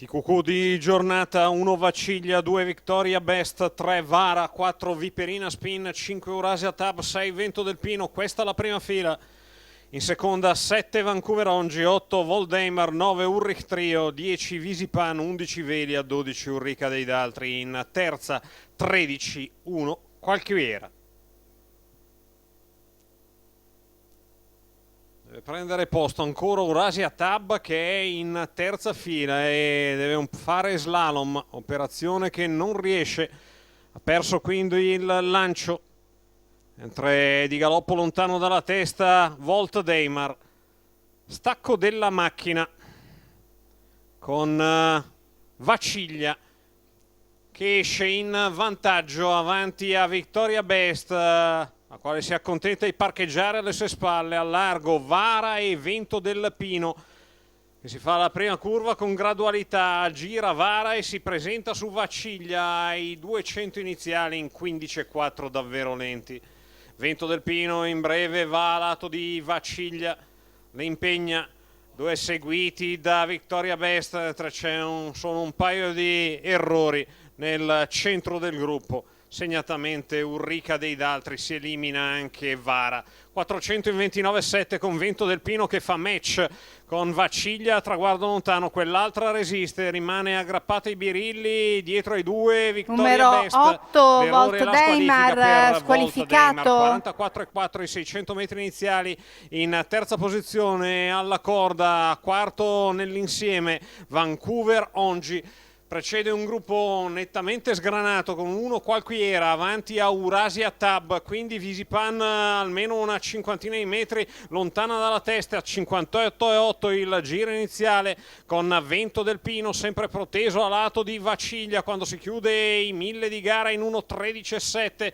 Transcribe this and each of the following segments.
TQQ di giornata: 1 Vaciglia, 2 Victoria Best, 3 Vara, 4 Viperina Spin, 5 Eurasia Tab, 6 Vento del Pino. Questa è la prima fila. In seconda 7 Vancouver Ongi, 8 Voldemar, 9 Ulrich Trio, 10 Visipan, 11 Velia, 12 Ulrica dei Daltri. In terza 13 1 Qualchiera. Deve prendere posto ancora Eurasia Tab, che è in terza fila e deve fare slalom, operazione che non riesce. Ha perso quindi il lancio, mentre di galoppo lontano dalla testa Volt Deimar. Stacco della macchina con Vaciglia che esce in vantaggio avanti a Victoria Best, la quale si accontenta di parcheggiare alle sue spalle. Al largo Vara e Vento del Pino, che si fa la prima curva con gradualità, gira Vara e si presenta su Vaciglia ai 200 iniziali in 15,4 davvero lenti. Vento del Pino in breve va a lato di Vaciglia, le impegna, due seguiti da Victoria Best. C'è sono un paio di errori nel centro del gruppo, segnatamente Ulrica dei Daltri, si elimina anche Vara. 429,7 con Vento del Pino che fa match con Vaciglia a traguardo lontano, quell'altra resiste, rimane aggrappata ai birilli dietro ai due Victoria numero Best. 8 Volt Deimar squalificato. 44,4 i 600 metri iniziali. In terza posizione alla corda, quarto nell'insieme Vancouver Ongi. Precede un gruppo nettamente sgranato con uno Qualquiera avanti a Eurasia Tab, quindi Visipan almeno una cinquantina di metri lontana dalla testa, a 58,8 il giro iniziale, con Vento del Pino sempre proteso a lato di Vaciglia quando si chiude i 1000 di gara in 1,13,7.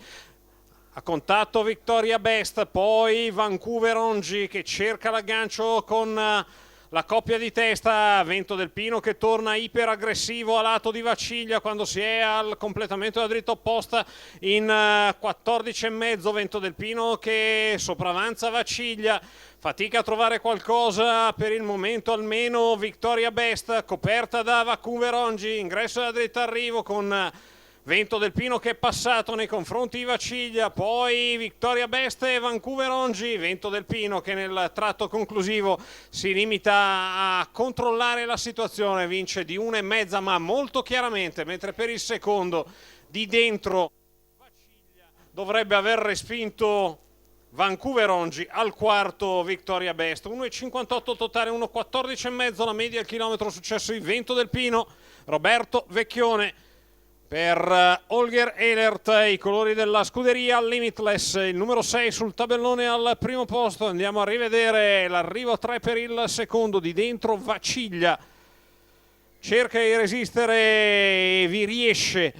A contatto Victoria Best, poi Vancouver Ongi che cerca l'aggancio con la coppia di testa. Vento del Pino che torna iperaggressivo a lato di Vaciglia quando si è al completamento della dritta opposta in 14,5. Vento del Pino che sopravanza Vaciglia, fatica a trovare qualcosa per il momento almeno Victoria Best, coperta da Vancouver Ongi, ingresso della dritta arrivo con Vento del Pino che è passato nei confronti di Vaciglia, poi Victoria Best e Vancouver Ongi. Vento del Pino che nel tratto conclusivo si limita a controllare la situazione, vince di 1,5 ma molto chiaramente, mentre per il secondo di dentro Vaciglia dovrebbe aver respinto Vancouver Ongi. Al quarto Victoria Best, 1,58 totale, 1,14,5 la media al chilometro. Successo di Vento del Pino. Roberto Vecchione per Holger Ehlert, i colori della scuderia Limitless, il numero 6 sul tabellone al primo posto. Andiamo a rivedere l'arrivo a 3 per il secondo. Di dentro Vaciglia cerca di resistere e vi riesce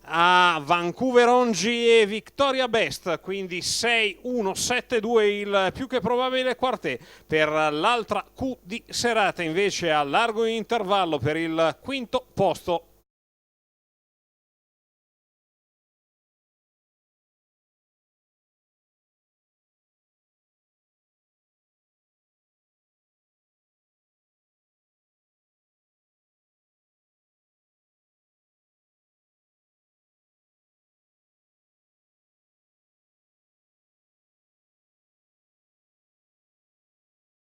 a Vancouver Ongi e Victoria Best, quindi 6-1-7-2 il più che probabile quartet. Per l'altra Q di serata invece a largo intervallo per il quinto posto